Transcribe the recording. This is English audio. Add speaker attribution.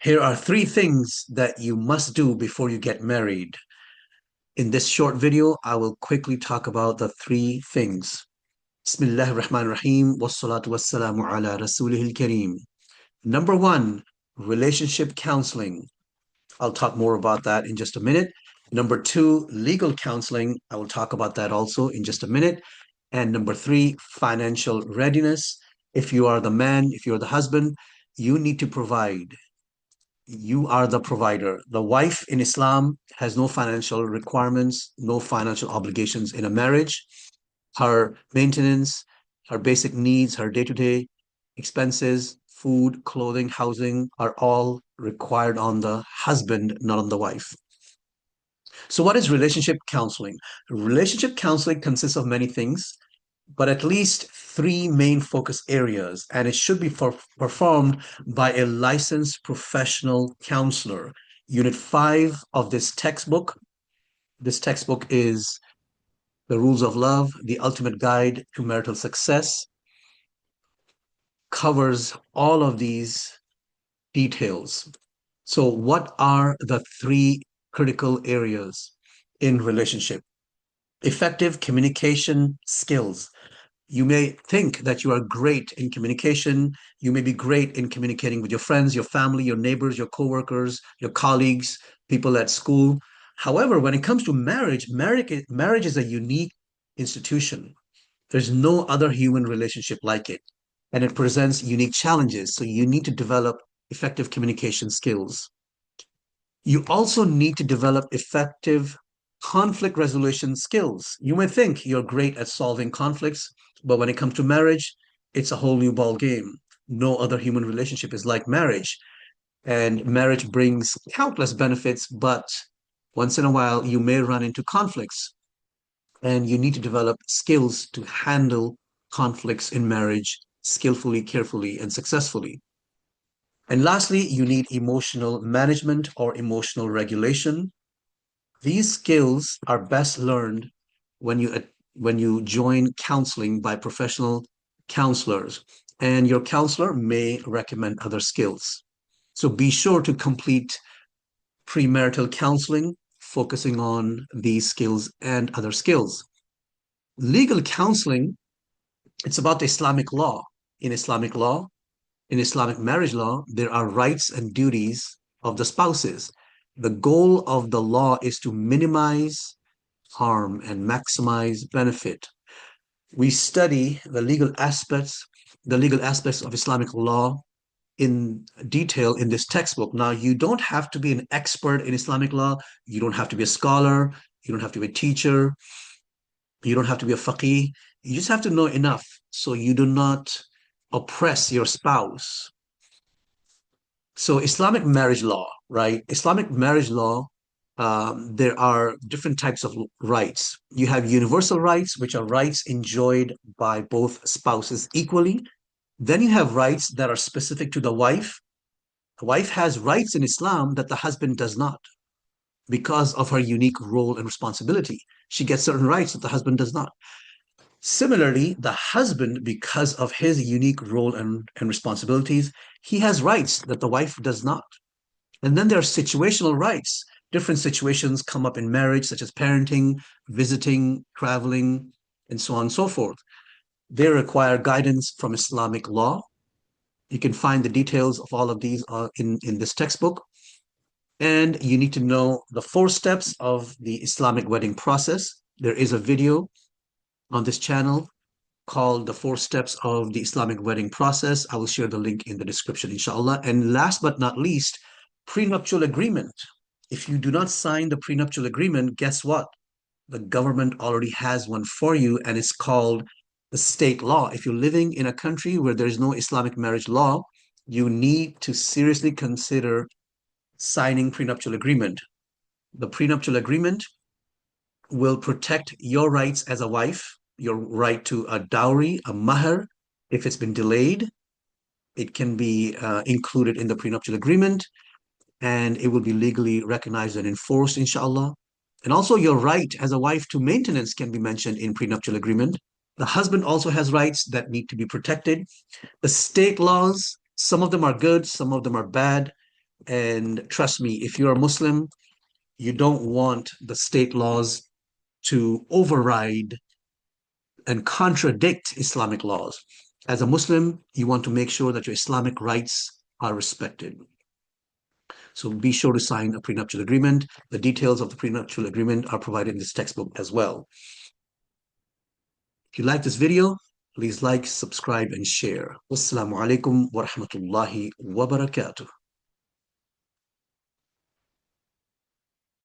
Speaker 1: Here are three things that you must do before you get married. In this short video, I will quickly talk about the three things. Bismillah ar-Rahman ar-Rahim, wassalatu wassalamu ala rasulihil kareem. Number one, relationship counseling. I'll talk more about that in just a minute. Number two, legal counseling. I will talk about that also in just a minute. And number three, financial readiness. If you are the man, if you're the husband, you need to provide. You are the provider. The wife in Islam has no financial requirements, no financial obligations in a marriage. Her maintenance, her basic needs, her day-to-day expenses, food, clothing, housing are all required on the husband, not on the wife. So, what is relationship counseling? Relationship counseling consists of many things, but at least three main focus areas, and it should be performed by a licensed professional counselor. Unit 5 of this textbook. This textbook is The Rules of Love, the Ultimate Guide to Marital Success, covers all of these details. So, what are the three critical areas in relationship? Effective communication skills. You may think that you are great in communication. You may be great in communicating with your friends, your family, your neighbors, your coworkers, your colleagues, people at school. However, when it comes to marriage is a unique institution. There's no other human relationship like it, and it presents unique challenges. So you need to develop effective communication skills. You also need to develop effective conflict resolution skills. You may think you're great at solving conflicts, but when it comes to marriage, it's a whole new ball game. No other human relationship is like marriage, and marriage brings countless benefits, but once in a while you may run into conflicts, and you need to develop skills to handle conflicts in marriage skillfully, carefully, and successfully. And lastly, you need emotional management or emotional regulation. These skills are best learned when you join counseling by professional counselors, and your counselor may recommend other skills. So be sure to complete premarital counseling, focusing on these skills and other skills. Legal counseling, it's about the Islamic law. In Islamic law, in Islamic marriage law, there are rights and duties of the spouses. The goal of the law is to minimize harm and maximize benefit. We study the legal aspects of Islamic law in detail in this textbook. Now, you don't have to be an expert in Islamic law. You don't have to be a scholar. You don't have to be a teacher. You don't have to be a faqih. You just have to know enough so you do not oppress your spouse. So Islamic marriage law, right? Islamic marriage law, there are different types of rights. You have universal rights, which are rights enjoyed by both spouses equally. Then you have rights that are specific to the wife. The wife has rights in Islam that the husband does not because of her unique role and responsibility. She gets certain rights that the husband does not. Similarly, the husband, because of his unique role and responsibilities, he has rights that the wife does not. And then there are situational rights. Different situations come up in marriage, such as parenting, visiting, traveling, and so on and so forth. They require guidance from Islamic law. You can find the details of all of these in this textbook. And you need to know the 4 steps of the Islamic wedding process. There is a video on this channel called The 4 Steps of the Islamic Wedding Process. I will share the link in the description, inshallah. And last but not least, prenuptial agreement. If you do not sign the prenuptial agreement, guess what? The government already has one for you, and it's called the state law. If you're living in a country where there is no Islamic marriage law, you need to seriously consider signing prenuptial agreement. The prenuptial agreement will protect your rights as a wife, your right to a dowry, a mahr. If it's been delayed, it can be included in the prenuptial agreement, and it will be legally recognized and enforced, inshallah. And also your right as a wife to maintenance can be mentioned in prenuptial agreement. The husband also has rights that need to be protected. The state laws, some of them are good, some of them are bad. And trust me, if you're a Muslim, you don't want the state laws to override and contradict Islamic laws. As a Muslim, you want to make sure that your Islamic rights are respected. So be sure to sign a prenuptial agreement. The details of the prenuptial agreement are provided in this textbook as well. If you like this video, please like, subscribe, and share. Wassalamu alaikum wa rahmatullahi wa barakatuh.